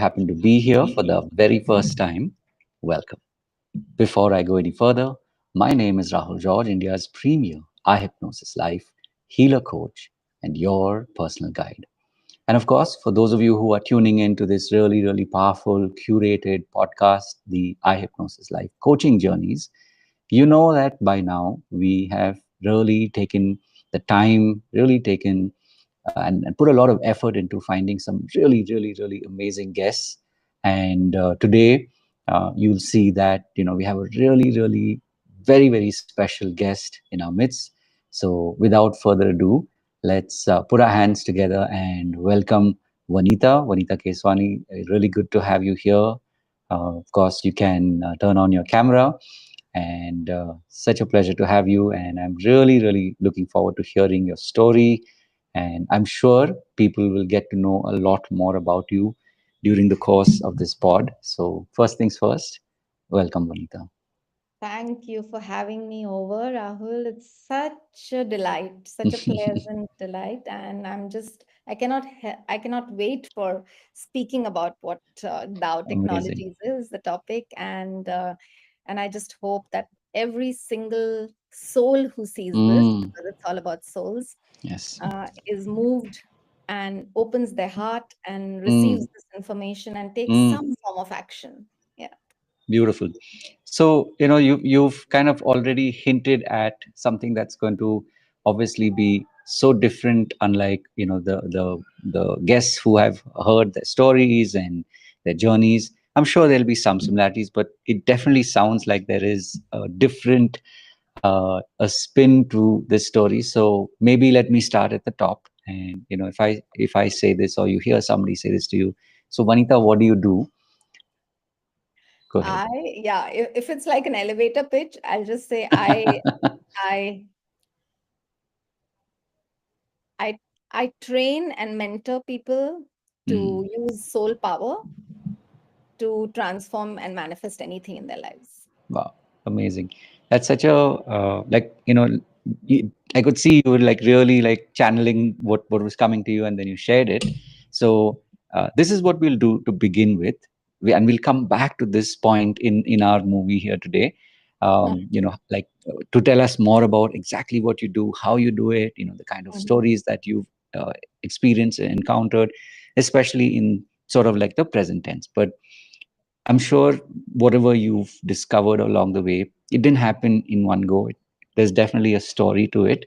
happen to be here for the very first time, welcome. Before I go any further, my name is Rahul George, India's premier iHypnosis life healer coach and your personal guide. And of course, for those of you who are tuning into this really powerful, curated podcast, the iHypnosis life coaching journeys, you know that by now we have really taken the time, really taken and put a lot of effort into finding some really amazing guests. And today, you'll see that we have a really very special guest in our midst. So, without further ado, let's put our hands together and welcome Vanita. Vanita Keswani, really good to have you here. Of course, you can turn on your camera, and such a pleasure to have you. And I'm really looking forward to hearing your story, and I'm sure people will get to know a lot more about you during the course of this pod. So first things first, welcome, Vanita. Thank you for having me over, Rahul. It's such a delight, such a pleasant delight, and I cannot wait for speaking about what Tao Amazing. Technologies is, the topic, and I just hope that every single soul who sees this, Mm, because it's all about souls, yes. is moved and opens their heart and Mm, receives this information and takes mm. some form of action. Yeah. Beautiful. So, you've kind of already hinted at something that's going to obviously be so different, unlike, the guests who have heard their stories and their journeys. I'm sure there'll be some similarities, but it definitely sounds like there is a different a spin to this story. So maybe let me start at the top. And if I say this or you hear somebody say this to you, so Vanita, what do you do? Go ahead. Yeah, if it's like an elevator pitch, I'll just say I I I train and mentor people Mm. to use soul power to transform and manifest anything in their lives. Wow, amazing. That's such a I could see you were like really like channeling what was coming to you, and then you shared it. So this is what we'll do to begin with, and we'll come back to this point in our movie here today. To tell us more about exactly what you do, how you do it, the kind of Mhm. stories that you've experienced and encountered, especially in sort of like the present tense. But I'm sure whatever you've discovered along the way, it didn't happen in one go. There's definitely a story to it.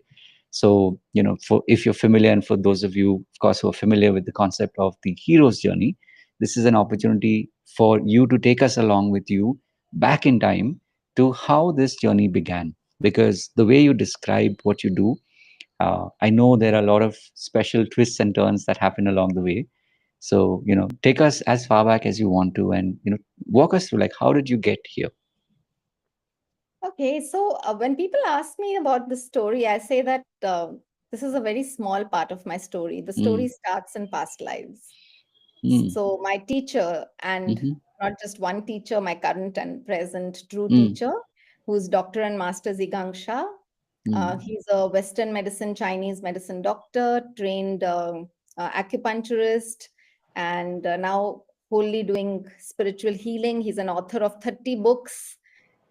So, for if you're familiar, and for those of you, of course, who are familiar with the concept of the hero's journey, this is an opportunity for you to take us along with you back in time to how this journey began. Because the way you describe what you do, I know there are a lot of special twists and turns that happen along the way. So, take us as far back as you want to, and, walk us through like, how did you get here? Okay, so when people ask me about the story, I say that this is a very small part of my story. The story Mm, starts in past lives. mm, So my teacher, and mm-hmm, not just one teacher, my current and present true mm, teacher, who's Dr. and Master Zhigang Shah. mm, He's a Western medicine, Chinese medicine doctor, trained acupuncturist, and now wholly doing spiritual healing. He's an author of 30 books,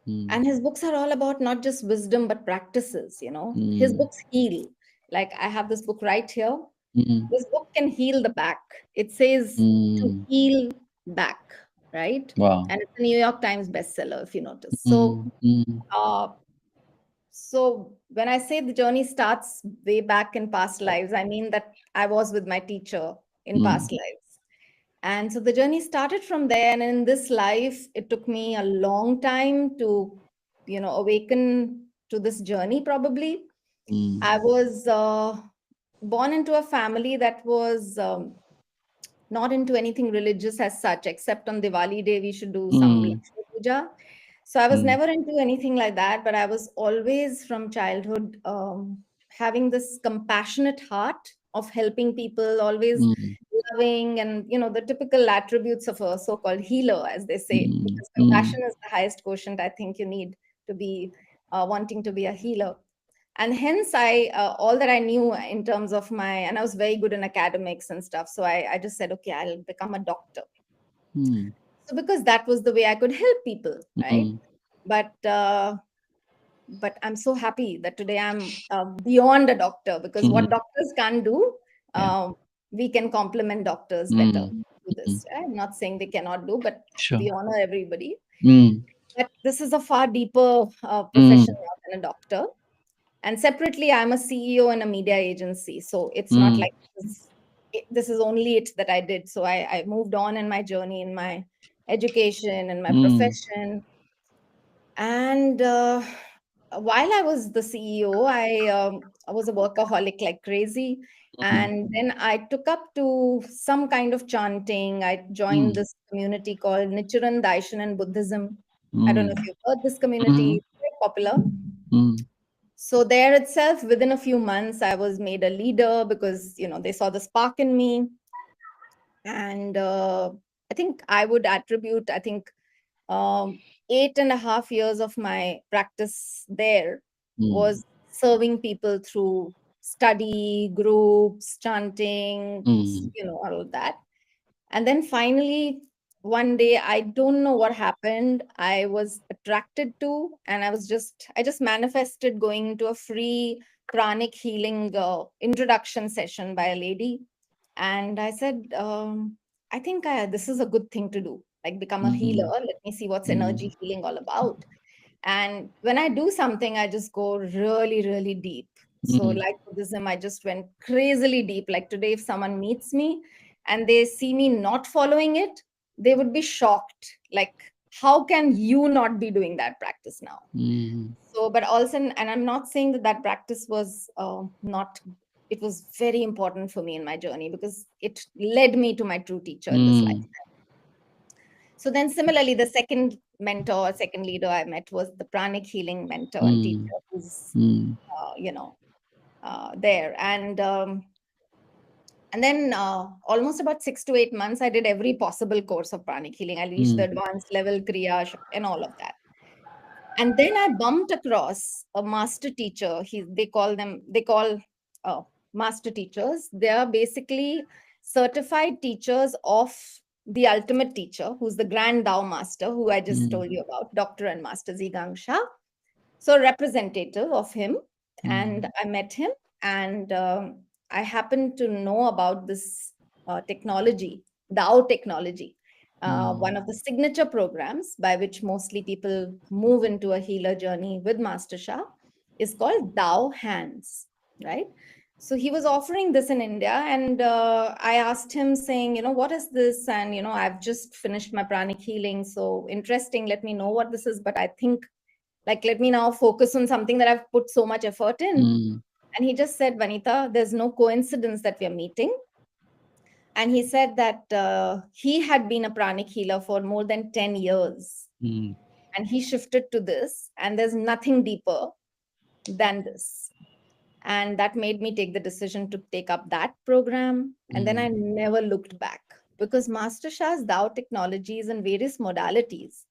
mm, and his books are all about not just wisdom but practices. His mm, books heal. Like, I have this book right here. mm, This book can heal the back. It says to mm. heal back, right? Wow. And it's a New York Times bestseller, if you notice. So, Mm, mm, uh, when I say the journey starts way back in past lives, I mean that I was with my teacher in mm, past lives. And so the journey started from there. And in this life, it took me a long time to, awaken to this journey, probably. mm, I was born into a family that was not into anything religious as such, except on Diwali day, we should do some mm, Lakshmi Puja. So I was mm, never into anything like that, but I was always from childhood having this compassionate heart of helping people, always mm, loving, and the typical attributes of a so-called healer, as they say, mm, because mm, compassion is the highest quotient I think you need to be wanting to be a healer. And hence I all that I knew in terms of my, and I was very good in academics and stuff, so I just said, okay, I'll become a doctor. Mm. So because that was the way I could help people, right? Mm. But I'm so happy that today I'm beyond a doctor, because Mm. what doctors can't do, Yeah. um, we can complement doctors better Mm. to Mm. this. I'm not saying they cannot do, but Sure. we honor everybody. Mm. But this is a far deeper profession Mm. now than a doctor. And separately, I'm a CEO in a media agency. So it's not Mm. like this is only it that I did. So I moved on in my journey, in my education, and my Mm. profession. And while I was the CEO, I was a workaholic like crazy. Mm. And then I took up to some kind of chanting. I joined Mm. this community called Nichiren Daishonin Buddhism. I don't know if Mm. you've heard this Mm. community, it's very popular. Mm. So there itself, within a few months, I was made a leader because, they saw the spark in me. And I think I would attribute, I think, 8.5 years of my practice there Mm. was serving people through study, groups, chanting, Mm. all of that. And then finally, one day, I don't know what happened. I was attracted to, and I just manifested going to a free pranic healing introduction session by a lady. And I said, I think this is a good thing to do, like become a healer. Mm. Let me see what's Mm. energy healing all about. And when I do something, I just go really, really deep. So, Mm. like Buddhism, I just went crazily deep. Like today, if someone meets me and they see me not following it, they would be shocked. Like, how can you not be doing that practice now? Mm. So, but also, and I'm not saying that that practice was not, it was very important for me in my journey because it led me to my true teacher in this life. Mm. So then, similarly, the second mentor, second leader I met was the pranic healing mentor and teacher Mm. who's, Mm. there. And then almost about 6 to 8 months, I did every possible course of pranic healing. I reached the Mm. advanced level, Kriya, and all of that. And then I bumped across a master teacher. They call uh, master teachers. They are basically certified teachers of the ultimate teacher, who's the grand Tao master, who I just Mm. told you about, Dr. and Master Zhigang Shah. So representative of him. Mm. And I met him, and I happened to know about this technology, Tao technology, one Mm. of the signature programs by which mostly people move into a healer journey with Master Shah is called Tao Hands, right? So he was offering this in India, and I asked him, saying, what is this? And I've just finished my pranic healing, so interesting. Let me know what this is. But I think, like, let me now focus on something that I've put so much effort in. Mm. And he just said, Vanita, there's no coincidence that we are meeting. And he said that he had been a pranic healer for more than 10 years. Mm. And he shifted to this, and there's nothing deeper than this. And that made me take the decision to take up that program. And then I Mm. never looked back, because Master Shah's Tao technologies and various modalities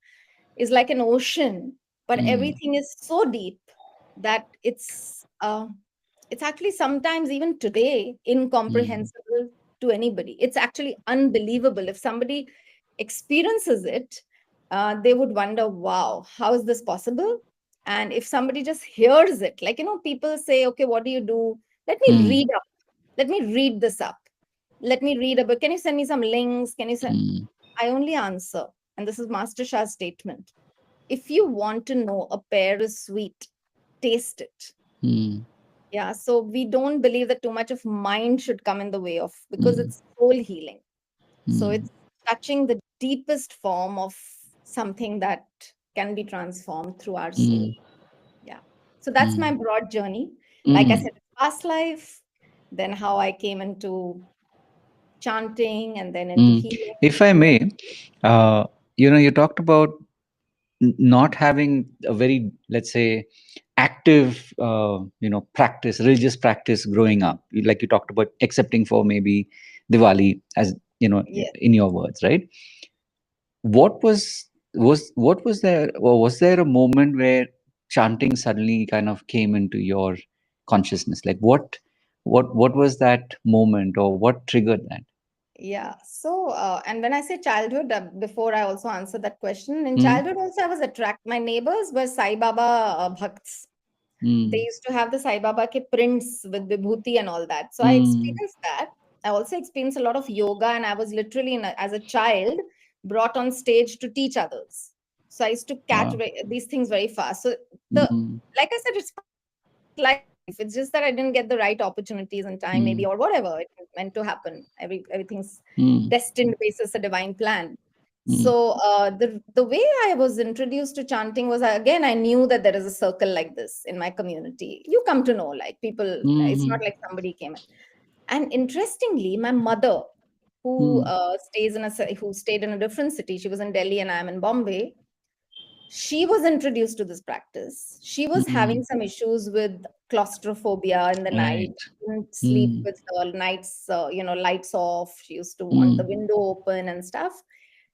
is like an ocean, but Mm. everything is so deep that it's actually sometimes even today Mm. incomprehensible to anybody. It's actually unbelievable. If somebody experiences it, they would wonder, wow, how is this possible? And if somebody just hears it, like, people say, okay, what do you do? Let me Mm. read up. Let me read this up. Let me read a book. Can you send me some links? Can you send? Mm. I only answer, and this is Master Shah's statement: if you want to know a pear is sweet, taste it. Mm. Yeah. So we don't believe that too much of mind should come in the way of, because Mm. it's soul healing. So Mm. it's touching the deepest form of something that can be transformed through our soul. Mm. Yeah. So that's my Mm. broad journey. Like I Mm. said, past life, then how I came into chanting, and then into Mm. healing. If I may, uh, you talked about not having a very, let's say, active, practice, religious practice growing up. Like you talked about accepting for maybe Diwali, as Yes. in your words, right? What was there, or was there a moment where chanting suddenly kind of came into your consciousness? Like what was that moment, or what triggered that? Yeah. So, and when I say childhood, before I also answer that question, in Mm, childhood also I was attracted. My neighbors were Sai Baba bhakts. They mm, used to have the Sai Baba ke prints with vibhuti and all that. So I mm, experienced that. I also experienced a lot of yoga, and I was literally, as a child, brought on stage to teach others. So I used to catch wow. these things very fast. So the, Mm, like I said, it's part of life. It's just that I didn't get the right opportunities and time, maybe, or whatever it mm, meant to happen. Everything's destined mm, basis a divine plan. So mm, the way I was introduced to chanting was, again, I knew that there is a circle like this in my community. You come to know, like, people. It's not mm, like somebody came in. And interestingly, my mother, mm, who stayed in a different city, she was in Delhi and I'm in Bombay. She was introduced to this practice. She was having mm, some issues with claustrophobia in the night. right. Couldn't sleep Mm, with the nights, lights off. She used to want the mm, window open and stuff.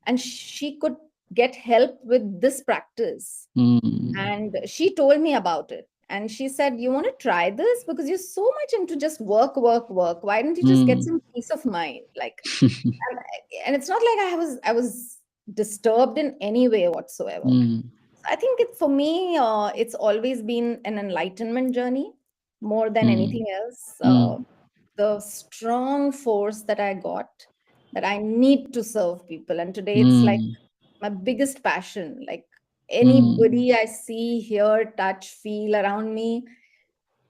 And she could get help with this practice. mm, And she told me about it. And she said, "You want to try this? Because you're so much into just work, work, work. Why don't you just get mm, some peace of mind?" Like, and, and it's not like I was disturbed in any way whatsoever. mm, I think for me, it's always been an enlightenment journey more than mm, anything else. mm, The strong force that I got, that I need to serve people. And today it's like mm, my biggest passion. Like, mm, anybody I see, hear, touch, feel around me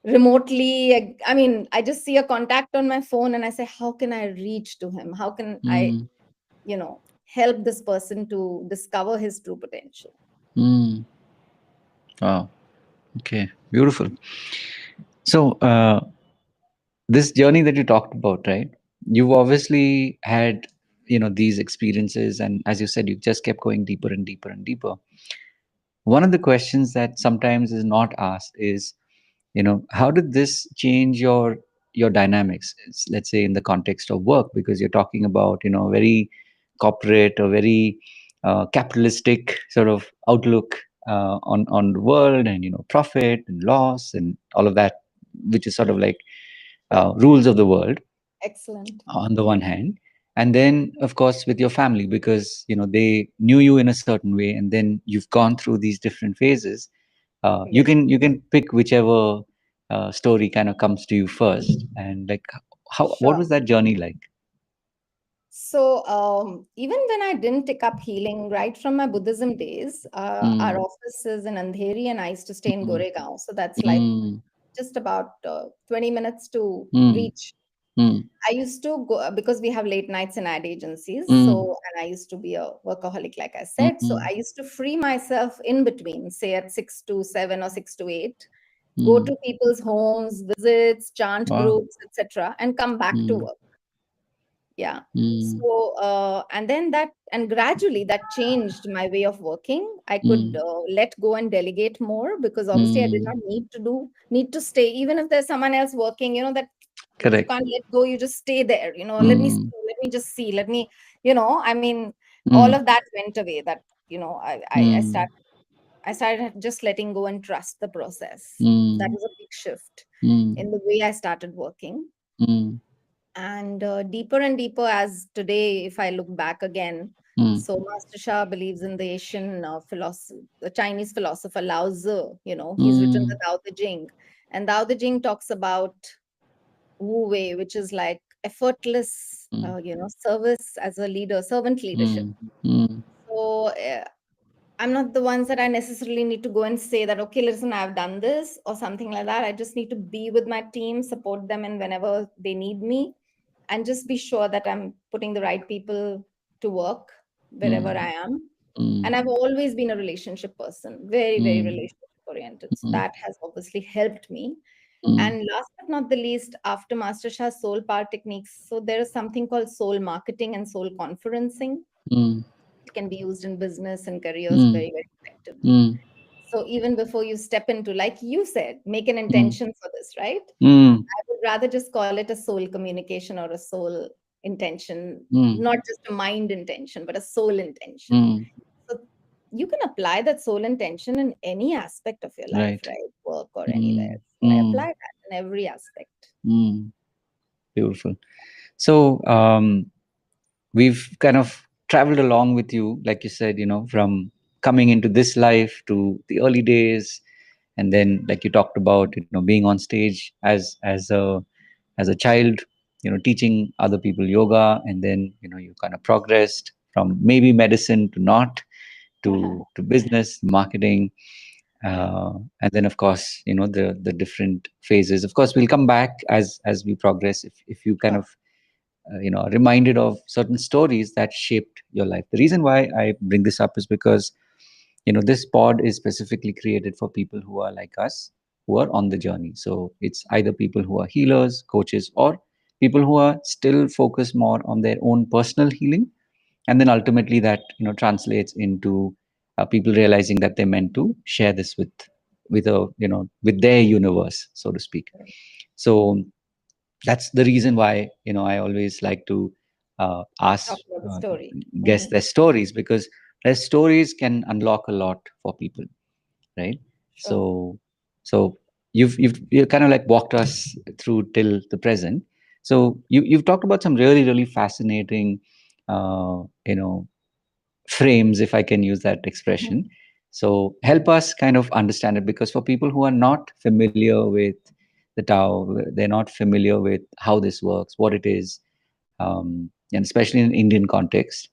remotely. I mean, I just see a contact on my phone and I say, how can I reach to him? How can I, mm, help this person to discover his true potential? mm. Wow. Okay. Beautiful. So, this journey that you talked about, right? You've obviously had, these experiences, and as you said, you just kept going deeper and deeper and deeper. One of the questions that sometimes is not asked is, how did this change your dynamics? Let's say in the context of work, because you're talking about, very corporate or very capitalistic sort of outlook on the world, and profit and loss and all of that, which is sort of like rules of the world Excellent. on the one hand, and then of course with your family, because they knew you in a certain way, and then you've gone through these different phases. You Yes. can pick whichever story kind of comes to you first, and like, how what Sure. was that journey like? So, even when I didn't take up healing right from my Buddhism days, our Mm, office is in Andheri and I used to stay in mm, Goregaon. So that's like mm, just about 20 minutes to mm, reach. mm, I used to go because we have late nights in ad agencies. mm, So, and I used to be a workaholic, like I mm, said. So mm, I used to free myself in between, say at 6 to 7 or 6 to 8, go mm. to people's homes, visits, chant Wow. groups, etc., and come back to Mm, work. Yeah. mm, So, and then and gradually that changed my way of working. I could mm, let go and delegate more, because obviously I did mm, not need to stay, even if there's someone else working, that you correct. can't let go, you just stay there, Mm, let me just see, I mean, all mm, of that went away. That, mm, I started just letting go and trust the process. That mm, was a big shift mm, in the way I started working. mm, And deeper and deeper, as today, if I look back again, mm, so Master Shah believes in the Asian philosophy, the Chinese philosopher Lao Tzu. He's written the mm, Tao Te Ching, and Tao Te Ching talks about Wu Wei, which is like effortless, mm, service as a leader, servant leadership. mm, mm, So I'm not the ones that I necessarily need to go and say that, okay, listen, I've done this or something like that. I just need to be with my team, support them, and whenever they need me, and just be sure that I'm putting the right people to work wherever mm, I am. mm, And I've always been a relationship person, very, very mm, relationship oriented. So mm, that has obviously helped me. mm, And last but not the least, after Master Shah's soul power techniques, so there is something called soul marketing and soul conferencing. mm, It can be used in business and careers mm, very, very effectively. mm, So even before you step into, like you said, make an mm, intention for this, right? mm, I would rather just call it a soul communication or a soul intention, mm, not just a mind intention, but a soul intention. mm, So you can apply that soul intention in any aspect of your life, right. right? Work or anywhere. Mm, So I mm, apply that in every aspect. mm, beautiful. So, we've kind of traveled along with you, like you said, from coming into this life to the early days, and then like you talked about, being on stage as a child, teaching other people yoga, and then you kind of progressed from maybe medicine to not to business marketing, and then of course the different phases. Of course we'll come back as we progress, if you kind Sure. of are reminded of certain stories that shaped your life. The reason why I bring this up is because this pod is specifically created for people who are like us, who are on the journey. So it's either people who are healers, coaches, or people who are still focused more on their own personal healing, and then ultimately that translates into people realizing that they're meant to share this with their universe, so to speak. So that's the reason why I always like to ask Talk about the uh, story. guess their stories, because their stories can unlock a lot for people, right? Sure. So so you kind of like walked us through till the present. So you've talked about some really really fascinating uh, you know frames, if I can use that expression. So help us kind of understand it, because for people who are not familiar with the Tao, they're not familiar with how this works, what it is, and especially in Indian context.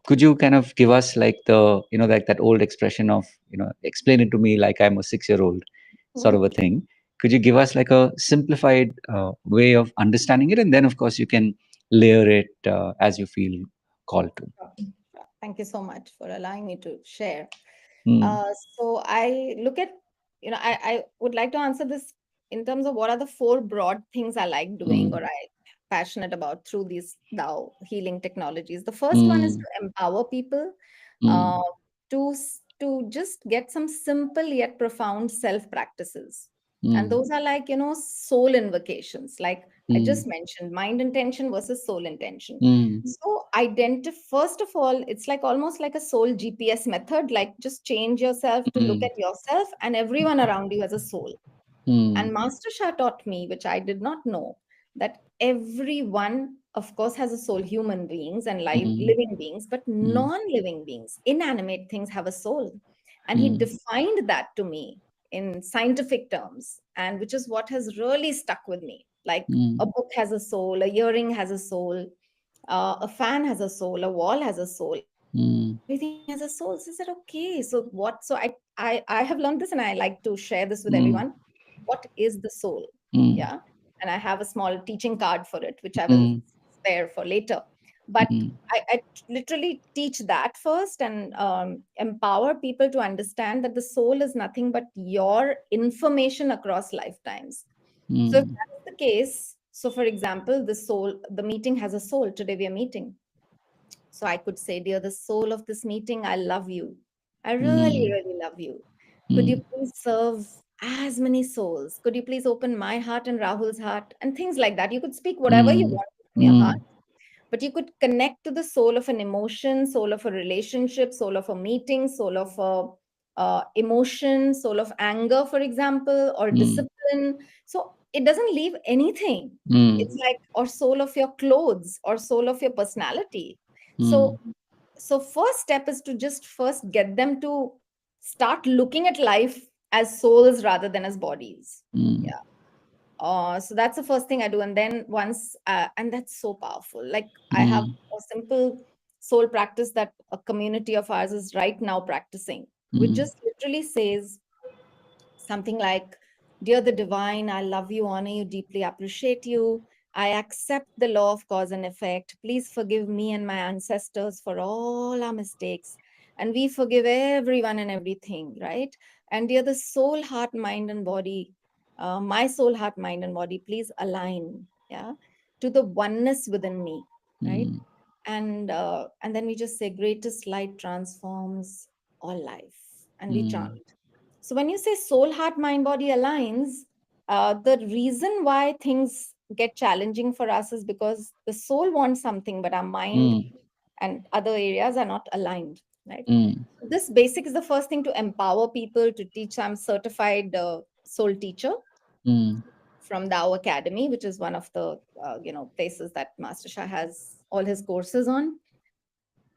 Could you kind of give us like like that old expression of, explain it to me like I'm a 6-year old sort of a thing? Could you give us like a simplified way of understanding it? And then, of course, you can layer it as you feel called to. Sure. Thank you so much for allowing me to share. Mm, Uh, so I look at, I would like to answer this in terms of what are the four broad things I like doing mm, or I passionate about through these Tao healing technologies. The first one is mm, to empower people mm, uh, to just get some simple yet profound self practices. And mm, those are like, soul invocations, like I mm, just mentioned, mind intention versus soul intention. mm, So identify, first of all, it's like almost like a soul GPS method, like just change yourself to look mm, at yourself and everyone around you as a soul. mm, And Master Shah taught me, which I did not know, that everyone, of course, has a soul, human beings and mm, living beings, but mm, non living beings, inanimate things have a soul. And he mm, defined that to me in scientific terms, and which is what has really stuck with me. Like a mm, book has a soul, a earring has a soul, a fan has a soul, a wall has a soul, everything has a soul. So I said, okay, so what? So I have learned this, and I like to share this with everyone. mm, What is the soul? Yeah, mm, and I have a small teaching card for it, which I will mm, spare for later. But mm, I literally teach that first and empower people to understand that the soul is nothing but your information across lifetimes. So if mm, that is the case, so for example, the meeting has a soul. Today we are meeting. So I could say, dear, the soul of this meeting, I love you. I really, mm, really love you. Could you mm, please serve as many souls? Could you please open my heart and Rahul's heart and things like that? You could speak whatever you mm, want from your heart, mm, but you could connect to the soul of an emotion, soul of a relationship, soul of a meeting, soul of a emotion, soul of anger, for example, or mm, discipline. So it doesn't leave anything. It's mm, like, or soul of your clothes, or soul of your personality. mm, So first step is to just first get them to start looking at life as souls rather than as bodies. mm, Yeah. So that's the first thing I do. And then and that's so powerful. Like I have mm, a simple soul practice that a community of ours is right now practicing, which mm, just literally says something like, dear the divine, I love you, honor you, deeply appreciate you. I accept the law of cause and effect. Please forgive me and my ancestors for all our mistakes. And we forgive everyone and everything, right? And dear the soul, heart, mind, and body, my soul, heart, mind, and body, please align, yeah, to the oneness within me, right? mm, And then we just say, greatest light transforms all life, and we chant. mm, So when you say soul, heart, mind, body aligns, the reason why things get challenging for us is because the soul wants something, but our mind mm, and other areas are not aligned, right? mm, So this basic is the first thing to empower people to teach. I'm certified soul teacher mm, from the Academy, which is one of the places that Master Shah has all his courses on.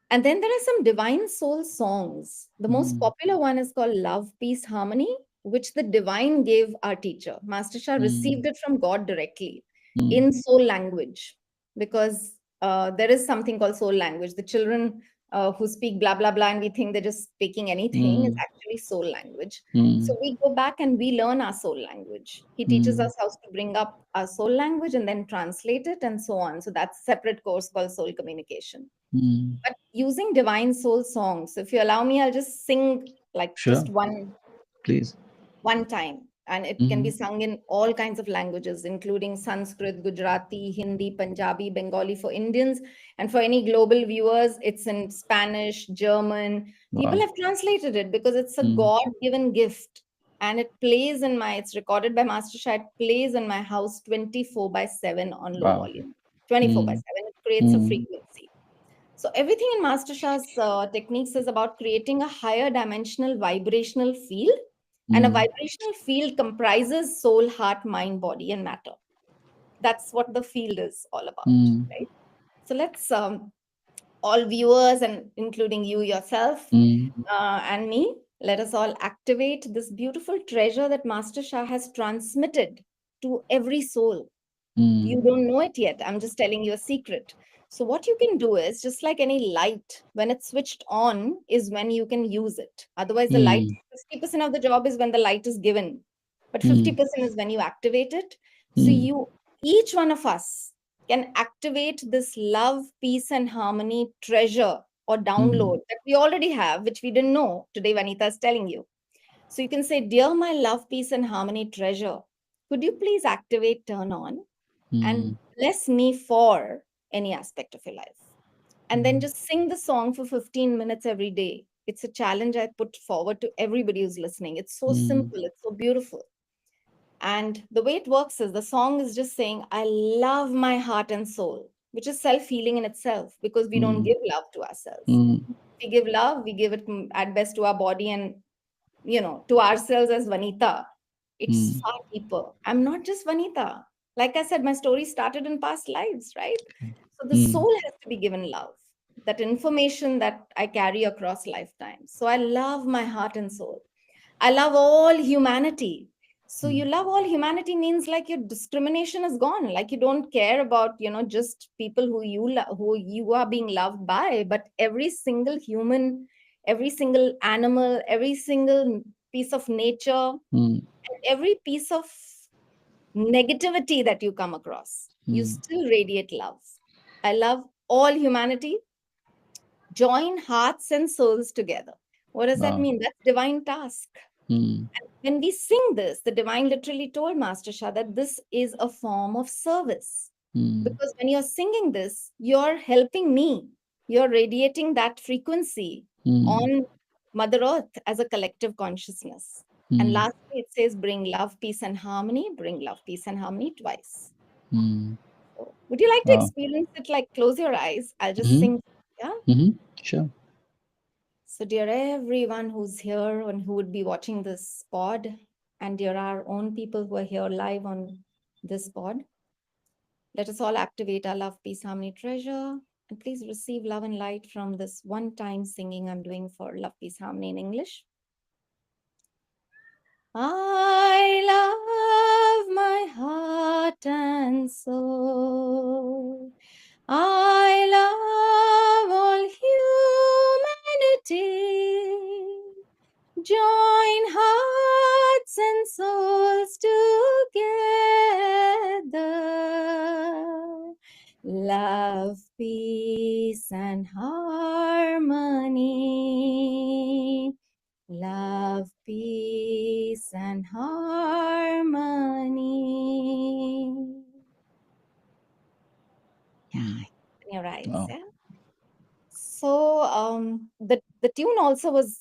And then there are some divine soul songs. The most Mm, popular one is called Love, Peace, Harmony, which the divine gave our teacher. Master Shah received mm, it from God directly mm, in soul language, because there is something called soul language. The children who speak blah, blah, blah, and we think they're just speaking anything, is mm, actually soul language. So mm, we go back and we learn our soul language. He teaches mm, us how to bring up our soul language and then translate it and so on. So that's a separate course called soul communication. mm. But using divine soul songs, if you allow me, I'll just sing like Sure, just please. one time, and it can be Mm, sung in all kinds of languages, including Sanskrit, Gujarati, Hindi, Punjabi, Bengali for Indians, and for any global viewers it's in Spanish, German. People wow. have translated it because it's a Mm, god given gift, and it plays in my it's recorded by Master Shah. It plays in my house 24 by 7 on low wow. volume. 24 by Mm, 7, it creates a mm, frequency. So everything in Master Shah's techniques is about creating a higher dimensional vibrational field, and a mm, vibrational field comprises soul, heart, mind, body, and matter. That's what the field is all about, mm, right? So let's all viewers and including you yourself mm, and me, let us all activate this beautiful treasure that Master Shah has transmitted to every soul. mm, You don't know it yet. I'm just telling you a secret. So, what you can do is just like any light, when it's switched on, is when you can use it. Otherwise, the light, mm, 50% of the job is when the light is given, but mm, 50% is when you activate it. So, mm, each one of us can activate this love, peace, and harmony treasure or mm, download that we already have, which we didn't know. Today, Vanita is telling you. So, you can say, Dear my love, peace, and harmony treasure, could you please activate, turn on, and mm, bless me for any aspect of your life. And then just sing the song for 15 minutes every day. It's a challenge I put forward to everybody who's listening. It's so mm, simple, it's so beautiful. And the way it works is the song is just saying, I love my heart and soul, which is self healing in itself because we don't mm, give love to ourselves. mm, We give love, we give it at best to our body and, to ourselves as Vanita. It's mm, far deeper. I'm not just Vanita. Like I said, my story started in past lives, right? So the mm, soul has to be given love, that information that I carry across lifetimes. So I love my heart and soul. I love all humanity. So you mm, love all humanity means like your discrimination is gone. Like you don't care about, just people who you are being loved by, but every single human, every single animal, every single piece of nature, mm, and every piece of negativity that you come across, you mm. still radiate love. I love all humanity. Join hearts and souls together. What does that Wow. mean? That's divine task. Mm, When we sing this, the divine literally told Master Shah that this is a form of service. mm, Because when you're singing this, you're helping me. You're radiating that frequency mm, on Mother Earth as a collective consciousness. And mm. lastly, it says, bring love, peace, and harmony. Bring love, peace, and harmony twice. Mm. So, would you like to Wow. experience it? Like, close your eyes. I'll just Mm-hmm. sing. Yeah. Mm-hmm. Sure. So, dear everyone who's here and who would be watching this pod, and dear our own people who are here live on this pod, let us all activate our love, peace, harmony treasure. And please receive love and light from this one time singing I'm doing for love, peace, harmony in English. I love my heart and soul. I love all humanity. Join hearts and souls together. Love, peace, and harmony. Love, peace, and harmony. Yeah, Mm. open your eyes. Wow. Yeah. So the tune also was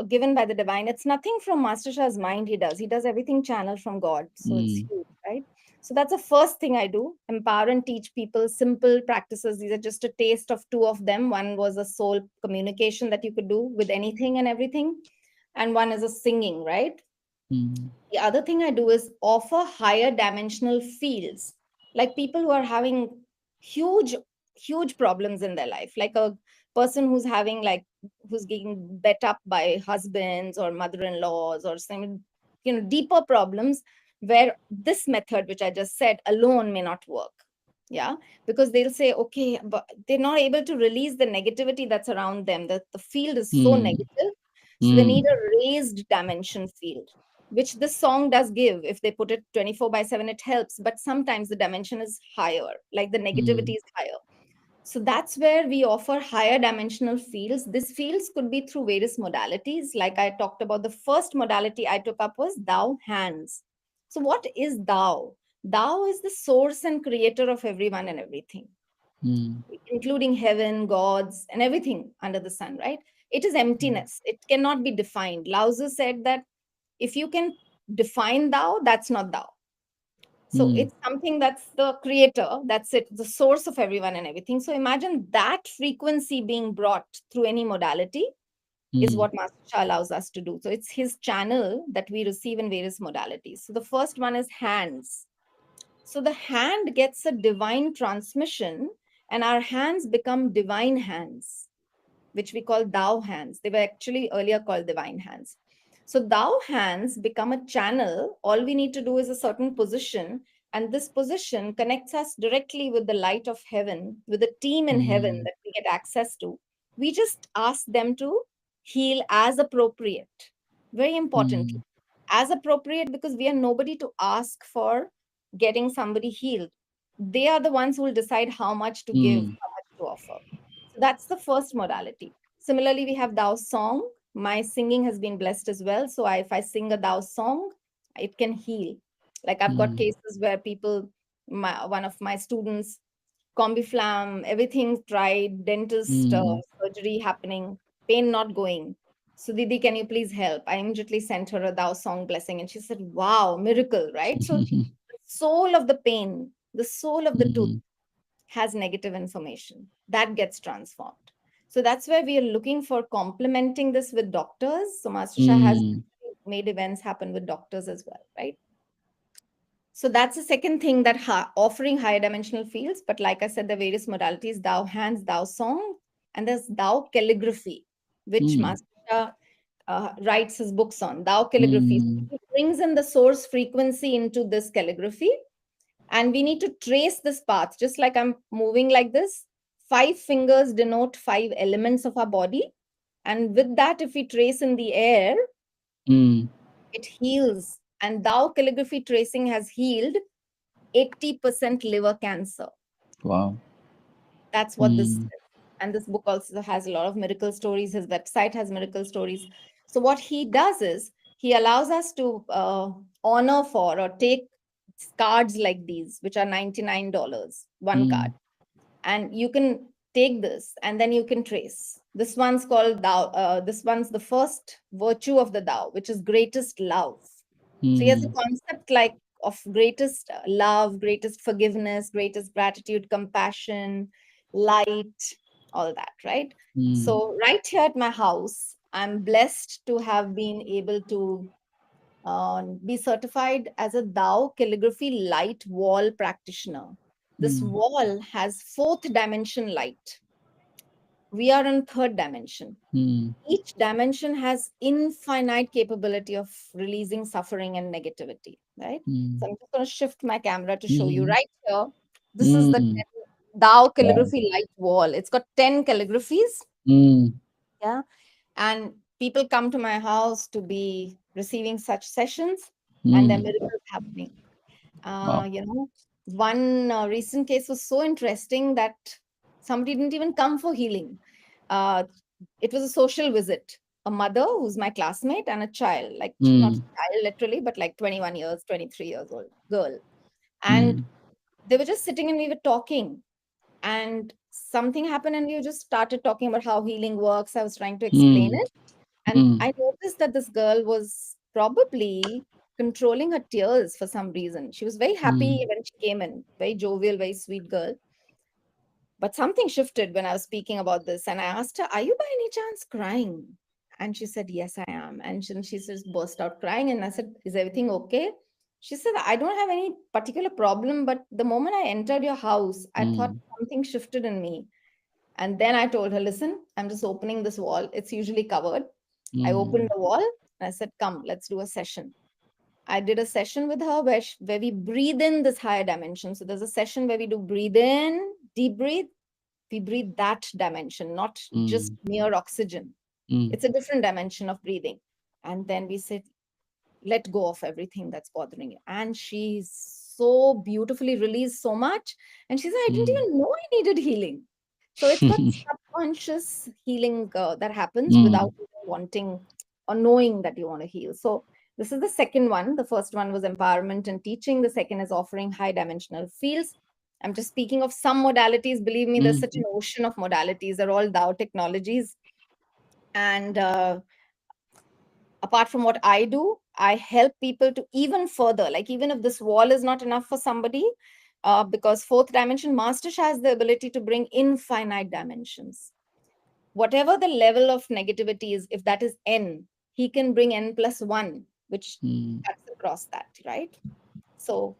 given by the divine. It's nothing from Master Shah's mind. He does. He does everything channeled from God. So it's Mm, huge, right? So that's the first thing I do: empower and teach people simple practices. These are just a taste of two of them. One was a soul communication that you could do with anything and everything, and one is a singing, right? mm, The other thing I do is offer higher dimensional fields, like people who are having huge huge problems in their life, like a person who's having like who's getting bet up by husbands or mother-in-laws or some deeper problems, where this method which I just said alone may not work. Yeah, because they'll say, okay, but they're not able to release the negativity that's around them. The field is so mm, negative, so they need mm, a raised dimension field, which this song does give. If they put it 24/7, it helps, but sometimes the dimension is higher, like the negativity mm, is higher. So that's where we offer higher dimensional fields. These fields could be through various modalities. Like I talked about, the first modality I took up was Tao hands. So, what is Tao? Tao is the source and creator of everyone and everything, mm, including heaven, gods, and everything under the sun, right? It is emptiness. It cannot be defined. Lao Tzu said that if you can define Tao, that's not Tao. So mm, it's something that's the creator, that's it, the source of everyone and everything. So imagine that frequency being brought through any modality is mm, what Master Shah allows us to do. So it's his channel that we receive in various modalities. So the first one is hands. So the hand gets a divine transmission, and our hands become divine hands, which we call Tao hands. They were actually earlier called divine hands. So Tao hands become a channel. All we need to do is a certain position, and this position connects us directly with the light of heaven, with the team in heaven mm, that we get access to. We just ask them to heal as appropriate. Very importantly, mm, as appropriate, because we are nobody to ask for getting somebody healed. They are the ones who will decide how much to give, mm, how much to offer. So that's the first modality. Similarly, we have Dao song. My singing has been blessed as well. So if I sing a Dao song, it can heal. Like I've got mm, cases where people, one of my students, combiflam, everything tried, dentist mm. surgery happening, pain not going. So Didi, can you please help? I immediately sent her a Dao song blessing, and she said, "Wow, miracle!" Right? So the soul of the pain, the soul of the tooth Mm, has negative information that gets transformed. So that's where we are looking for complementing this with doctors. So Master Shah has mm, made events happen with doctors as well, right? So that's the second thing, that offering higher dimensional fields. But like I said, the various modalities: Dao hands, Dao song, and there's Dao calligraphy, which mm, Master Shah writes his books on. Dao calligraphy. So mm, he brings in the source frequency into this calligraphy, and we need to trace this path. Just like I'm moving like this, 5 fingers denote 5 elements of our body. And with that, if we trace in the air, mm. it heals. And Tao calligraphy tracing has healed 80% liver cancer. Wow. That's what this is. Mm, And this book also has a lot of miracle stories. His website has miracle stories. So what he does is he allows us to honor for or take cards like these, which are $99, one card. mm, And you can take this and then you can trace. This one's called Dao. This one's the first virtue of the Dao, which is greatest love. So he has a mm, concept like of greatest love, greatest forgiveness, greatest gratitude, compassion, light, all that, right? mm, So right here at my house, I'm blessed to have been able to be certified as a Tao calligraphy light wall practitioner. This mm, wall has fourth dimension light. We are in third dimension. mm, Each dimension has infinite capability of releasing suffering and negativity, right? mm, So I'm just going to shift my camera to show you mhm, right here. This is the mm. Tao Wow. calligraphy light wall. It's got 10 calligraphies. Mm, Yeah. And people come to my house to be receiving such sessions, and there are mm. miracles happening. Wow. One recent case was so interesting that somebody didn't even come for healing. Uh, it was a social visit. A mother who's my classmate and a child, like not Mm, child literally, but like 21 years, 23 years old girl. And mm, they were just sitting and we were talking. And something happened and we just started talking about how healing works. I was trying to explain mm, it. And mm, I noticed that this girl was probably controlling her tears for some reason. She was very happy mm, when she came in, very jovial, very sweet girl. But something shifted when I was speaking about this. And I asked her, "Are you by any chance crying?" And she said, "Yes, I am." And she just burst out crying. And I said, "Is everything okay?" She said, I don't have any particular problem, but the moment I entered your house, I thought mm, something shifted in me. And then I told her, listen, I'm just opening this wall. It's usually covered. I opened mm, the wall and I said, come, let's do a session. I did a session with her where we breathe in this higher dimension. So there's a session where we do breathe in, deep breathe. We breathe that dimension, not just mm, mere oxygen. mm, It's a different dimension of breathing. And then we said, let go of everything that's bothering you. And she's so beautifully released so much. And she said, I didn't mm, even know I needed healing. So it's that subconscious healing that happens without mm, even wanting or knowing that you want to heal. So this is the second one. The first one was empowerment and teaching. The second is offering high dimensional fields. I'm just speaking of some modalities. Believe me, there's mm, such an ocean of modalities. They're all Tao technologies. And apart from what I do, I help people to even further, like even if this wall is not enough for somebody, because fourth dimension, Master Sha has the ability to bring infinite dimensions. Whatever the level of negativity is, if that is n, he can bring n plus 1, which mm, cuts across that, right? So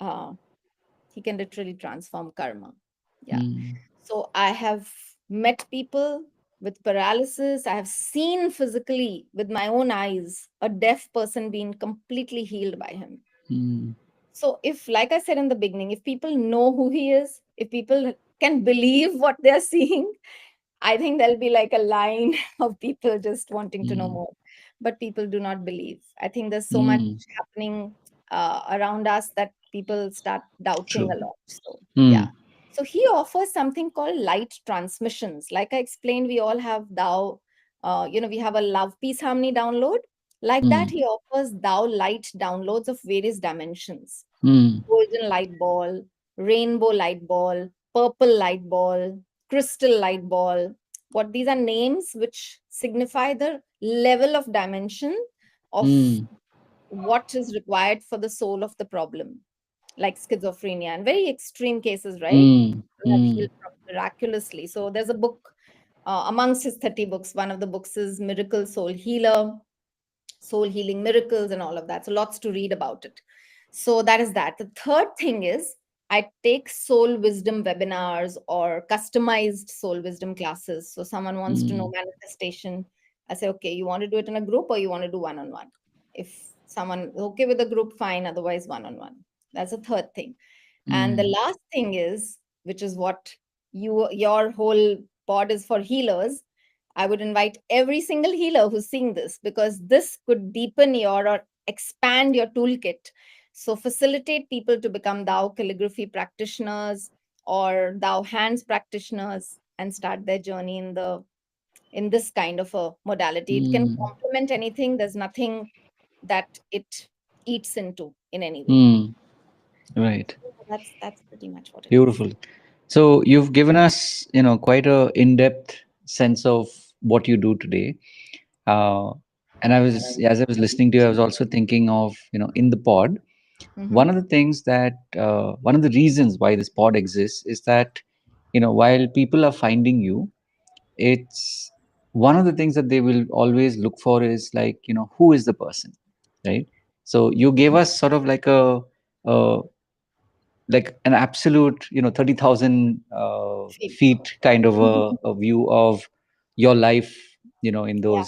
uh, he can literally transform karma. Yeah. mm, So I have met people with paralysis. I have seen physically with my own eyes a deaf person being completely healed by him. mm, So, if, like I said in the beginning, if people know who he is, if people can believe what they're seeing, I think there'll be like a line of people just wanting to know mm, more. But people do not believe. I think there's so much mm. happening around us that people start doubting True. a lot. So, yeah. Mm, So, he offers something called light transmissions. Like I explained, we all have Tao, we have a love, peace, harmony download. Like that, mm, he offers Tao light downloads of various dimensions: mm, golden light ball, rainbow light ball, purple light ball, crystal light ball. What these are names which signify the level of dimension of mm, what is required for the soul of the problem, like schizophrenia and very extreme cases, right? mm, People have mm, healed miraculously. So there's a book amongst his 30 books. One of the books is Miracle Soul Healer, soul healing miracles and all of that. So lots to read about it. So that is that. The third thing is I take soul wisdom webinars or customized soul wisdom classes. So someone wants to know mm, manifestation. I say, okay, you want to do it in a group or you want to do one on one? If someone is okay with the group, fine. Otherwise, one on one. That's the third thing. And the mm, last thing is, which is what your whole pod is for healers, I would invite every single healer who's seeing this, because this could deepen your or expand your toolkit. So facilitate people to become Tao calligraphy practitioners or Tao hands practitioners and start their journey in this kind of a modality. It can mm, complement anything. There's nothing that it eats into in any way. mm. Right. That's pretty much what it is. Beautiful. So you've given us, quite a in-depth sense of what you do today. Uh, and as I was listening to you, I was also thinking of, in the pod, Mm-hmm. one of the reasons why this pod exists is that, while people are finding you, it's one of the things that they will always look for is like, who is the person, right? So you gave us sort of a like an absolute 30,000 Feet. feet kind of a view of your life, in Yeah.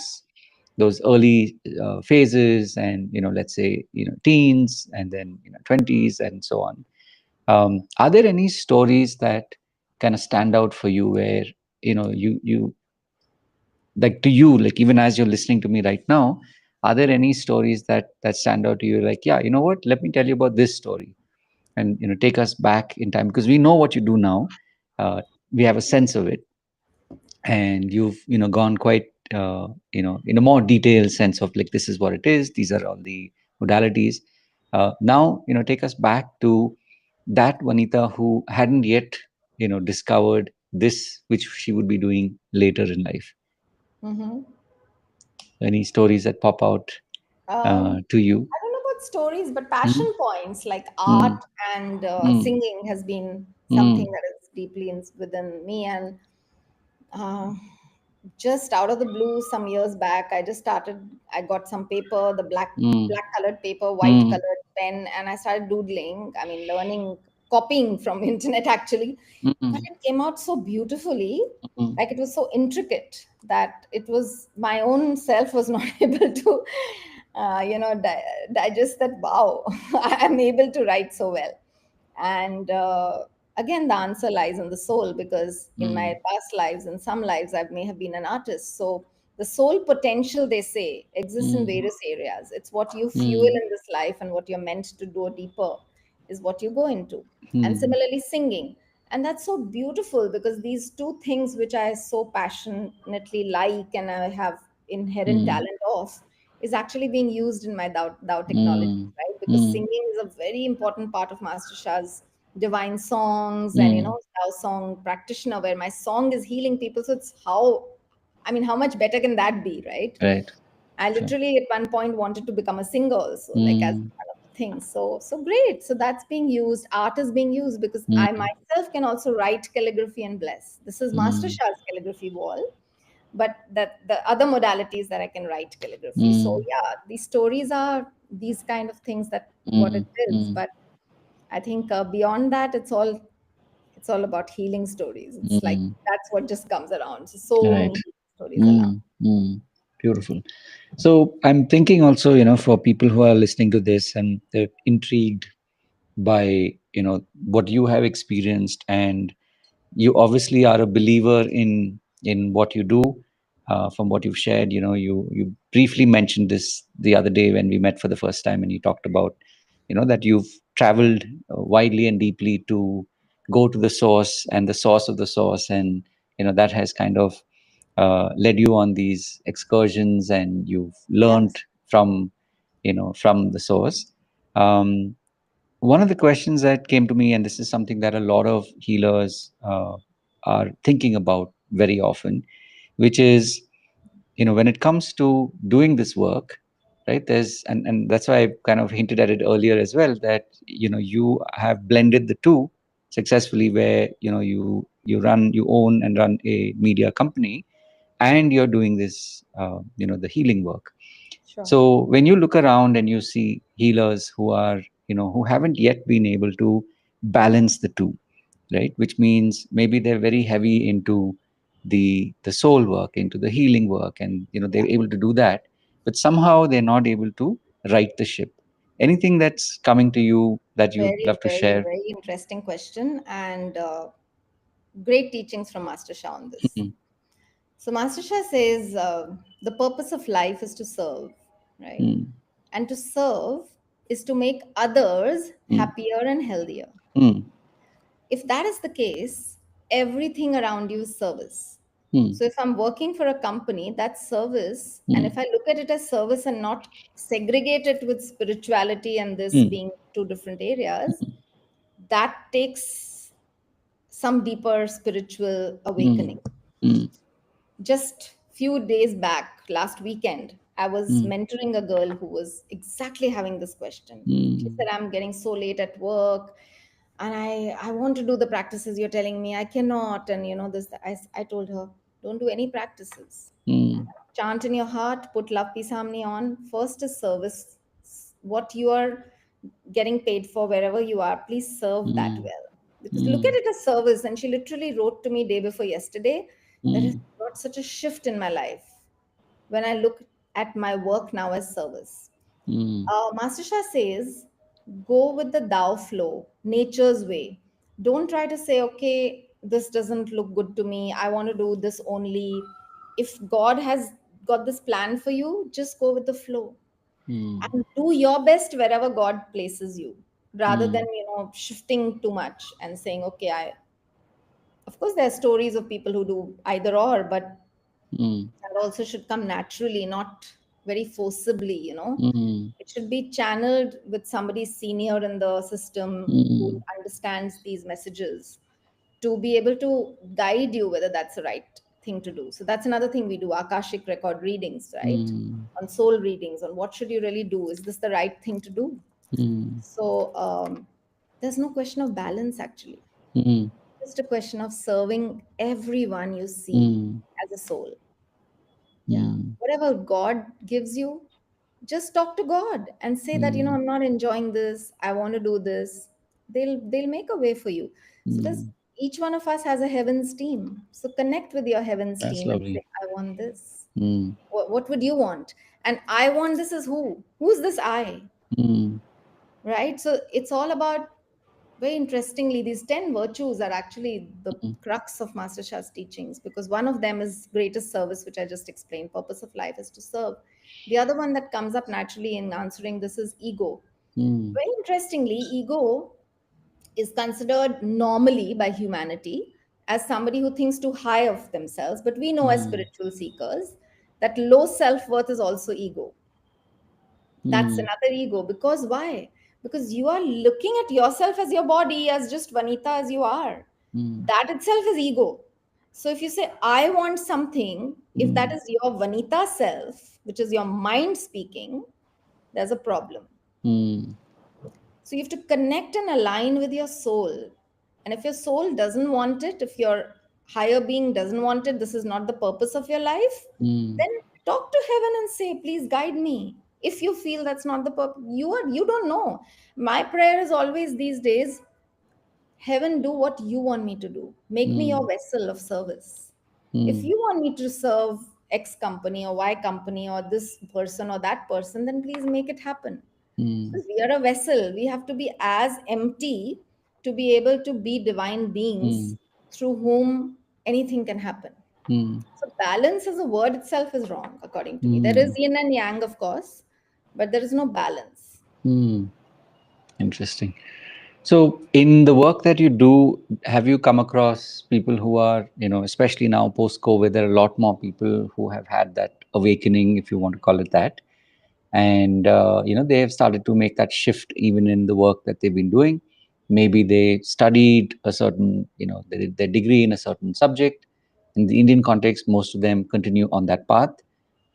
those early phases, and let's say teens, and then 20s and so on. Are there any stories that kind of stand out for you where you like, to you, like, even as you're listening to me right now, are there any stories that stand out to you, like, yeah, you know what, let me tell you about this story, and take us back in time, because we know what you do now. We have a sense of it, and you've gone quite in a more detailed sense of, like, this is what it is, these are all the modalities. Now, take us back to that Vanita who hadn't yet discovered this, which she would be doing later in life. Mm-hmm. Any stories that pop out to you? I don't know about stories, but Mm, passion points like art mm, and mm, singing has been something mm, that is deeply within me. And uh, just out of the blue some years back, I just started. I got some paper, the mm, black colored paper, white mm, colored pen, and I started doodling. I mean, learning, copying from internet actually, but mm, it came out so beautifully. mm, Like, it was so intricate that it was my own self was not able to, digest that. Wow, I'm able to write so well. And again, the answer lies in the soul, because in my mm, past lives, in some lives, I may have been an artist. So the soul potential, they say, exists in mm, various areas. It's what you fuel mm, in this life, and what you're meant to do deeper is what you go into. And mm, similarly, singing. And that's so beautiful, because these two things which I so passionately like and I have inherent mm, talent of, is actually being used in my Tao technology, mm, right? Because mm, singing is a very important part of Master Shah's divine songs, and mm. Tao song practitioner, where my song is healing people. So it's how, I mean, how much better can that be, right? Right. I Sure. literally at one point wanted to become a singer also, like as Mm, one of the things. So great. So that's being used. Art is being used, because I mm, myself can also write calligraphy and bless. This is Master mm, Shah's calligraphy wall, but that the other modalities that I can write calligraphy. So mm, yeah, these stories are these kind of things, that what it mm, is. mm, But I think beyond that, it's all about healing stories. It's like mm. that's what just comes around. So Right. many healing stories around. Mm, mm. Beautiful. So I'm thinking also, for people who are listening to this and they're intrigued by, what you have experienced, and you obviously are a believer in what you do. From what you've shared, you briefly mentioned this the other day when we met for the first time, and you talked about, that you've traveled widely and deeply to go to the source and the source of the source, and that has kind of led you on these excursions, and you've learned Yes, from from the source. um, One of the questions that came to me, and this is something that a lot of healers are thinking about very often, which is, when it comes to doing this work, right? And that's why I kind of hinted at it earlier as well, that you have blended the two successfully, where you own and run a media company, and you're doing this, the healing work. sure. So when you look around and you see healers who are, who haven't yet been able to balance the two, right? Which means maybe they're very heavy into the soul work, into the healing work, and they're able to do that, but somehow they're not able to right the ship. Anything that's coming to you that you'd Very, love to very, share? very interesting question, and great teachings from Master Shah on this. Mm, So Master Shah says the purpose of life is to serve, right? mm, And to serve is to make others mm, happier and healthier. mm, If that is the case, everything around you is service. mm, So if I'm working for a company, that's service. And mm, if I look at it as service and not segregate it with spirituality and this mm, being two different areas, that takes some deeper spiritual mm, awakening. mm, Just few days back, last weekend, I was mm, mentoring a girl who was exactly having this question. She mm, said, I'm getting so late at work, and I want to do the practices you're telling me I cannot. And this, I told her, don't do any practices. mm, Chant in your heart, put love peace harmony on. First is service. What you are getting paid for, wherever you are, please serve that mm, well. Because look at mm, it as service. And she literally wrote to me day before yesterday, that has mm, brought such a shift in my life when I look at my work now as service. mm, Master Shah says, go with the Tao flow, nature's way. Don't try to say, okay, this doesn't look good to me. I want to do this only. If God has got this plan for you, just go with the flow mm, and do your best wherever God places you, rather than, mm, shifting too much and saying, okay, of course, there are stories of people who do either or, but mm, that also should come naturally, not very forcibly. mm, It should be channeled with somebody senior in the system who mm, understands these messages to be able to guide you whether that's the right thing to do. So that's another thing we do, Akashic record readings, right? mm, On soul readings, on what should you really do? Is this the right thing to do? mm, So there's no question of balance actually. mm, Just a question of serving everyone you see mm, as a soul. Yeah. mm, Whatever God gives you, just talk to God and say that, mm, I'm not enjoying this. I want to do this. They'll make a way for you. So there's mm. each one of us has a heavens team. So connect with your heavens That's team and say, lovely. I want this. Mm, What would you want? And I want this is who? Who's this I? mm, Right? So it's all about, very interestingly, these 10 virtues are actually the mm, crux of Master Shah's teachings, because one of them is greatest service, which I just explained. Purpose of life is to serve. The other one that comes up naturally in answering this is ego. mm, Very interestingly, ego is considered normally by humanity as somebody who thinks too high of themselves. But we know as mm, spiritual seekers that low self worth is also ego. That's mm, another ego. Because why? Because you are looking at yourself as your body, as just Vanita as you are. mm, That itself is ego. So if you say, I want something, if that mm, is your Vanita self, which is your mind speaking, there's a problem. mm, So you have to connect and align with your soul. And if your soul doesn't want it, if your higher being doesn't want it, this is not the purpose of your life, mm, then talk to heaven and say, please guide me. If you feel that's not the purpose, you don't know. My prayer is always these days, heaven, do what you want me to do. Make me your mm, vessel of service. If mm, you want me to serve X company or Y company or this person or that person, then please make it happen. mm, Because we are a vessel. We have to be as empty to be able to be divine beings mm, through whom anything can happen. mm, So, balance as a word itself is wrong, according to me. There is mm, yin and yang, of course, but there is no balance. mm. Interesting. So, in the work that you do, have you come across people who are, especially now post COVID, there are a lot more people who have had that awakening, if you want to call it that. And, they have started to make that shift even in the work that they've been doing. Maybe they studied a certain, they did their degree in a certain subject. In the Indian context, most of them continue on that path,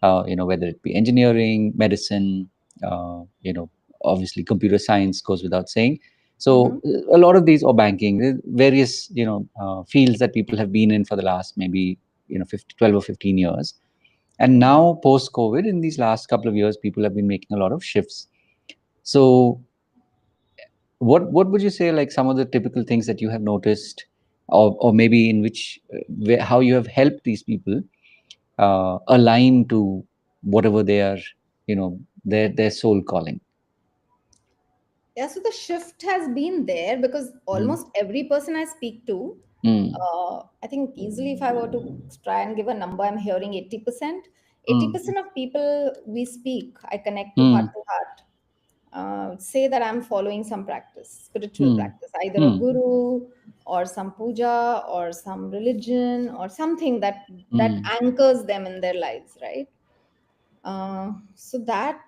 whether it be engineering, medicine, obviously computer science goes without saying. So Mm-hmm. a lot of these, or banking, various, fields that people have been in for the last maybe, 12 or 15 years. And Mm-hmm. now post COVID, in these last couple of years, people have been making a lot of shifts. So what would you say, like some of the typical things that you have noticed, or maybe in which how you have helped these people align to whatever they are, their soul calling. Yeah, so the shift has been there because Mm, almost every person I speak to, mm, I think easily if I were to try and give a number, I'm hearing 80%. mm, 80% of people we speak, I connect mm, to heart, say that I'm following some practice, spiritual mm, practice, either a mm, guru or some puja or some religion or something that mm, anchors them in their lives, right? So that,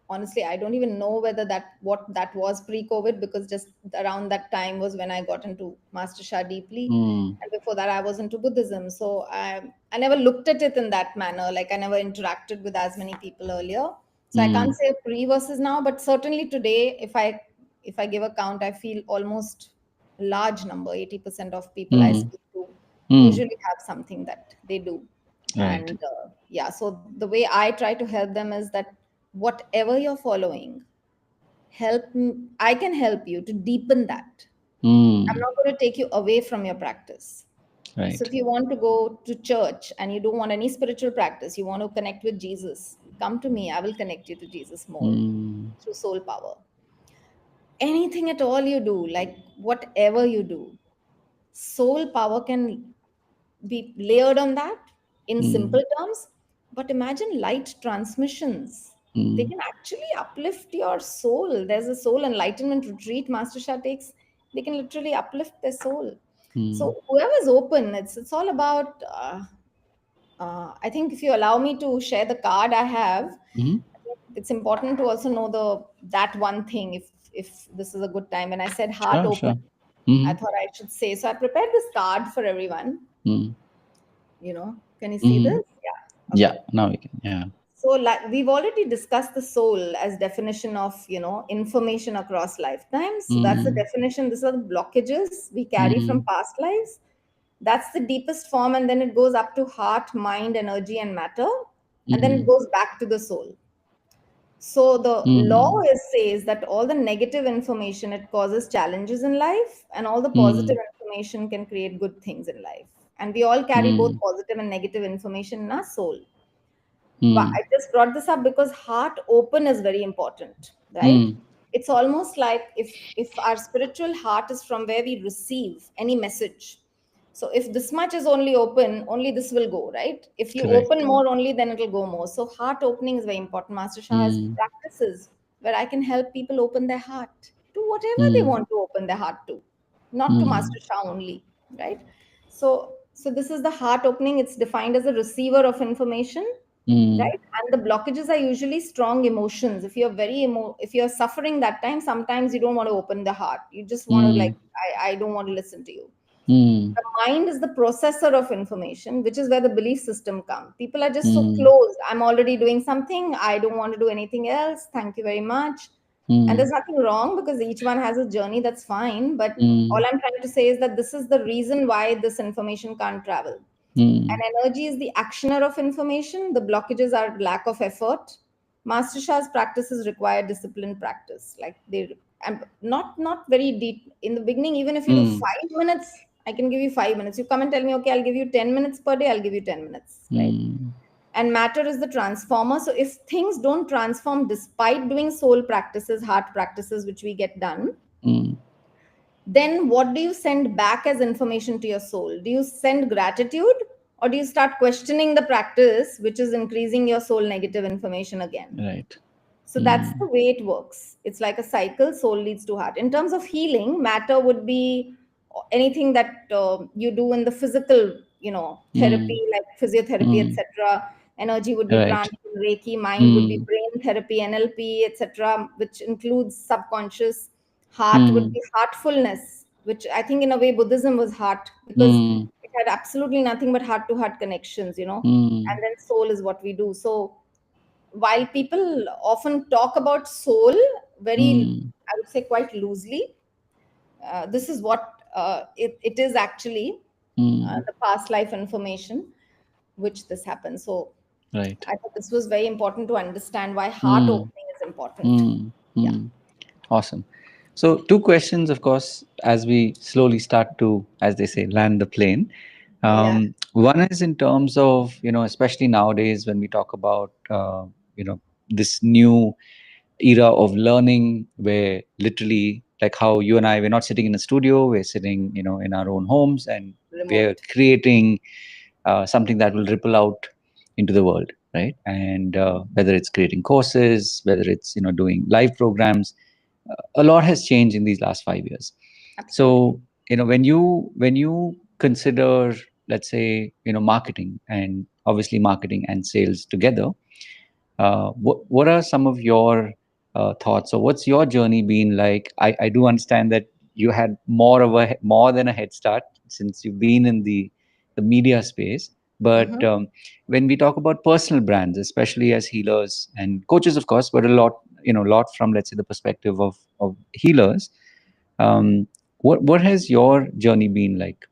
honestly, I don't even know whether that what that was pre-COVID, because just around that time was when I got into Master Shah deeply, mm, and before that I was into Buddhism. So I never looked at it in that manner. Like I never interacted with as many people earlier. So I can't mm, say pre versus now, but certainly today, if I give a count, I feel almost a large number, 80% of people I mm, speak to mm. usually have something that they do. Right. And yeah, so the way I try to help them is that whatever you're following, I can help you to deepen that. I'm Mm, not going to take you away from your practice. So right. if you want to go to church and you don't want any spiritual practice, you want to connect with Jesus, come to me. I will connect you to Jesus more Mm, through soul power. Anything at all you do, like whatever you do, soul power can be layered on that in mm, simple terms. But imagine light transmissions. They mm, can actually uplift your soul. There's a soul enlightenment retreat Master Shah takes. They can literally uplift their soul. mm, So whoever's open, it's all about. I think if you allow me to share the card I have, mm. I think it's important to also know the that one thing. If this is a good time, and I said heart Sure, open, sure. I Mm, thought I should say. So I prepared this card for everyone. mm, Can you see mm. this? Yeah. Yeah, Okay. now we can. Yeah. So like we've already discussed the soul as definition of, information across lifetimes. So that's the Mm, definition. These are the blockages we carry from mm, past lives. That's the deepest form, and then it goes up to heart, mind, energy, and matter, and then it mm, goes back to the soul. So the law mm, says that all the negative information, it causes challenges in life, and all the positive mm, information can create good things in life. And we all carry both mm, positive and negative information in our soul. mm, I just brought this up because heart open is very important, right? mm. It's almost like if our spiritual heart is from where we receive any message. So if this much is only open, only this will go, right? If you open Correct. more, only then it will go more. So heart opening is very important. Master Shah has Mm, practices where I can help people open their heart to whatever they mm, want to open their heart to, not to mm, Master Shah only, right? So this is the heart opening. It's defined as a receiver of information, mm, right? And the blockages are usually strong emotions. If you're if you're suffering that time, sometimes you don't want to open the heart. You just want to like, mm, I don't want to listen to you. mm, The mind is the processor of information, which is where the belief system comes. People are just so mm, closed. I'm already doing something. I don't want to do anything else. Thank you very much. And there's mm, nothing wrong because each one has a journey. That's fine. But all mm, I'm trying to say is that this is the reason why this information can't travel. And mm, energy is the actioner of information. The blockages are lack of effort. Master Shah's practices require disciplined practice. Like they and not very deep in the beginning. Even if you do mm, 5 minutes, I can give you 5 minutes. You come and tell me, okay, I'll give you 10 minutes per day. I'll give you 10 minutes, right? mm, And matter is the transformer. So if things don't transform despite doing soul practices, heart practices, which we get done, mm, then what do you send back as information to your soul? Do you send gratitude, or do you start questioning the practice, which is increasing your soul negative information again? right. So that's Mm, the way it works. It's like a cycle, soul leads to heart. In terms of healing, matter would be anything that you do in the physical, therapy mm, like physiotherapy, mm, etc. Energy would be right. prana, reiki, mind would be Mm, brain therapy, NLP, etc., which includes subconscious. Heart would mm, be heartfulness, which I think in a way Buddhism was heart because mm, it had absolutely nothing but heart to heart connections. And mm, then soul is what we do. So while people often talk about soul very, mm, I would say quite loosely, this is what it is actually, mm, the past life information which this happens. So right. I thought this was very important to understand why heart Mm, opening is important. mm, Yeah. mm. Awesome. So, two questions, of course, as we slowly start to, as they say, land the plane. Yeah. One is in terms of, especially nowadays when we talk about, this new era of learning where literally, like how you and I, we're not sitting in a studio, we're sitting, in our own homes and we're Remote. creating something that will ripple out into the world, right? And whether it's creating courses, whether it's, doing live programs, a lot has changed in these last 5 years. Absolutely. So when you consider, let's say, marketing, and obviously marketing and sales together, what are some of your thoughts, or what's your journey been like? I do understand that you had more than a head start since you've been in the media space. But Hmm. when we talk about personal brands, especially as healers and coaches, of course, but a lot from, let's say, the perspective of healers, what has your journey been like?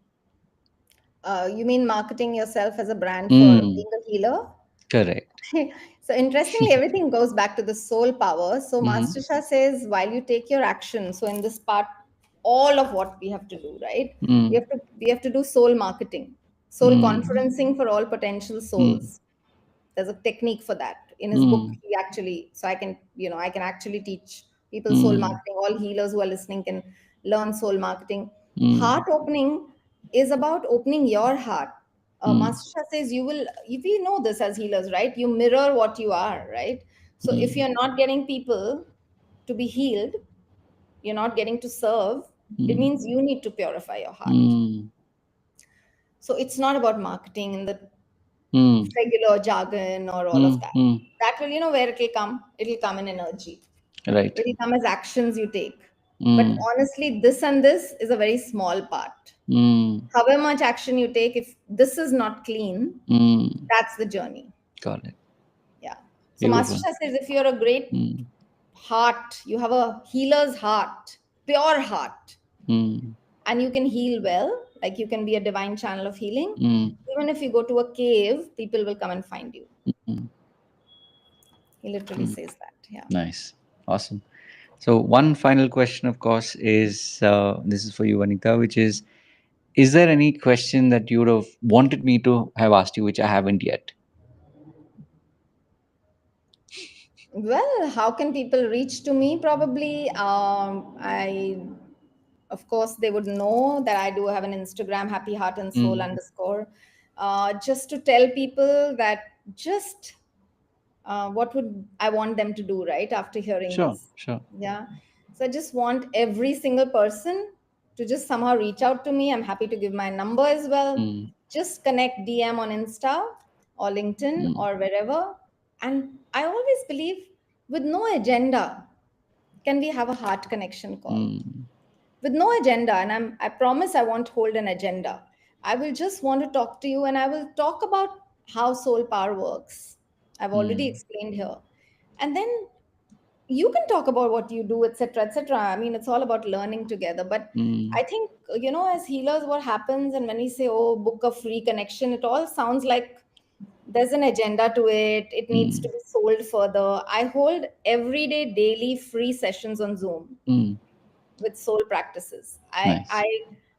You mean marketing yourself as a brand for Mm, being a healer? correct. So interestingly, everything goes back to the soul power. So Mm-hmm. Master Shah says, while you take your action, so in this part, all of what we have to do, right? We Mm, have to we have to do soul marketing, soul mm, conferencing for all potential mm, souls. There's a technique for that. In his book, mm, he actually, so I can actually teach people soul mm, marketing. All healers who are listening can learn soul marketing. mm, Heart opening is about opening your heart. mm, Master Shah says you will, if we know this as healers, right? You mirror what you are, right? So if mm, you're not getting people to be healed, you're not getting to serve, it mm, means you need to purify your heart. mm, So it's not about marketing in the mm, regular jargon or all of mm, that. mm. That will, where it'll come. It'll come in energy. Right. It'll come as actions you take. But Mm, honestly, this and this is a very small part. mm, However much action you take, if this is not clean, mm. that's the journey. Got it. Yeah. So Master Beautiful. Shah says if you're a great Mm, heart, you have a healer's heart, pure heart, mm, and you can heal well, Like you can be a divine channel of healing. mm, Even if you go to a cave, people will come and find you. mm, He literally mm. says that. Yeah. Nice. Awesome. So, one final question, of course, is this is for you, Vanita, which is there any question that you would have wanted me to have asked you, which I haven't yet? Well, how can people reach to me? Probably, of course, they would know that I do have an Instagram, happy heart and soul Mm, underscore. Just to tell people that just what would I want them to do, right, after hearing sure, this? sure. Yeah. So I just want every single person to just somehow reach out to me. I'm happy to give my number as well. Mm, Just connect DM on Insta or LinkedIn mm, or wherever. And I always believe with no agenda can we have a heart connection call. mm, With no agenda, and I promise I won't hold an agenda. I will just want to talk to you and I will talk about how soul power works. I've already mm, explained here. And then you can talk about what you do, etc., etc. I mean, it's all about learning together. But mm, I think, as healers, what happens, and when we say, oh, book a free connection, it all sounds like there's an agenda to it. It needs to mm, be sold further. I hold everyday, daily free sessions on Zoom mm. with soul practices. I Nice.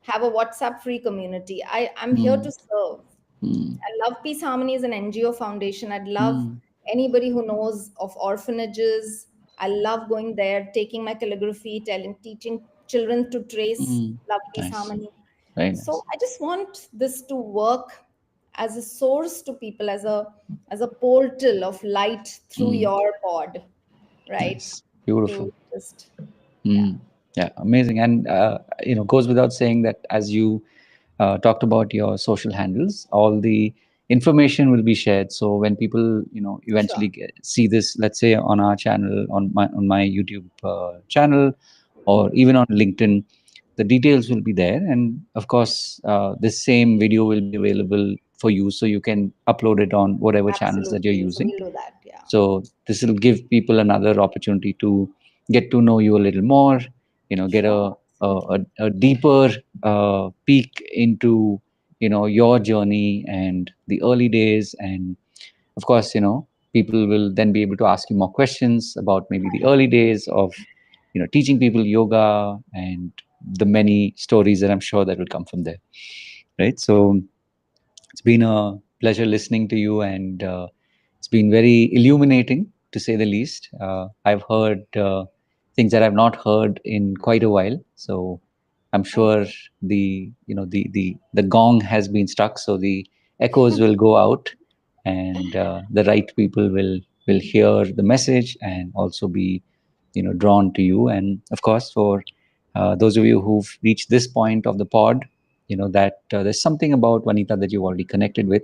have a WhatsApp free community. I'm here Mm, to serve. mm, I love Peace Harmony as an NGO foundation. I'd love mm, anybody who knows of orphanages. I love going there, taking my calligraphy, teaching children to trace mm. love, peace, Nice. harmony. Very So nice. I just want this to work as a source to people, as a portal of light through Mm, your pod, right? nice. Beautiful. To just yeah, Mm, yeah, amazing. And goes without saying that as you talked about your social handles, all the information will be shared. So when people, sure, eventually see this, let's say on our channel, on my YouTube channel, or even on LinkedIn, the details will be there. And of course, this same video will be available for you, so you can upload it on whatever channels that you're absolutely. So using. we'll do that. Yeah, So this will give people another opportunity to get to know you a little more, get sure, a, absolutely. a deeper peek into, your journey and the early days. And of course, people will then be able to ask you more questions about maybe the early days of, teaching people yoga and the many stories that I'm sure that will come from there. Right. So it's been a pleasure listening to you, and it's been very illuminating, to say the least. I've heard things that I've not heard in quite a while, so I'm Thank sure you. the gong has been struck, so the echoes will go out, and the right people will hear the message and also be, drawn to you. And of course, for those of you who've reached this point of the pod, that there's something about Vanita that you've already connected with,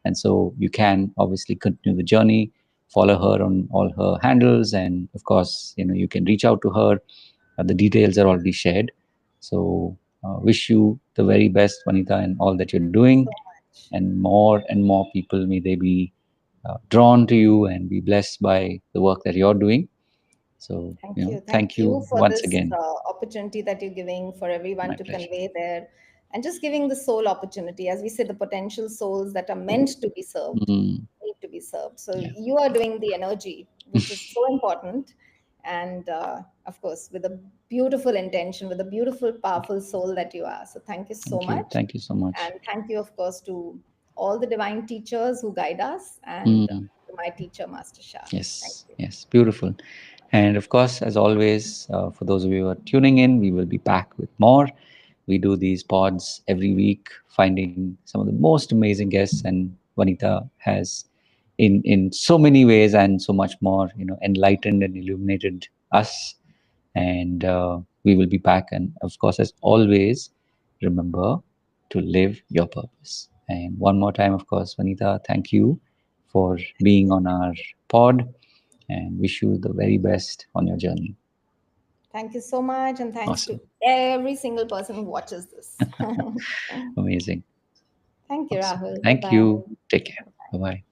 and so you can obviously continue the journey, follow her on all her handles, and of course, you can reach out to her. The details are already shared. So wish you the very best, Vanita, and all that you're Thank you doing, so much. and more people, may they be drawn to you and be blessed by the work that you're doing. So Thank you. thank Thank you you for once this again. opportunity that you're giving for everyone My to pleasure. convey there and just giving the soul opportunity. As we say, the potential souls that are meant to be served Mm, need to be served. So yeah. you are doing the energy, which is so important. And of course, with a beautiful intention, with a beautiful, powerful soul that you are. So thank you so Thank you. much. Thank you so much. And thank you, of course, to all the divine teachers who guide us and Mm. to my teacher, Master Shah. Thank Yes, you. yes, beautiful. And of course, as always, for those of you who are tuning in, we will be back with more. We do these pods every week, finding some of the most amazing guests, and Vanita has, in so many ways and so much more, enlightened and illuminated us. And we will be back. And of course, as always, remember to live your purpose. And one more time, of course, Vanita, thank you for being on our pod, and wish you the very best on your journey. Thank you so much, and thanks to Awesome. every single person who watches this. Amazing. Thank you, Awesome. Rahul. Bye Thank bye. you. Take care. Bye bye.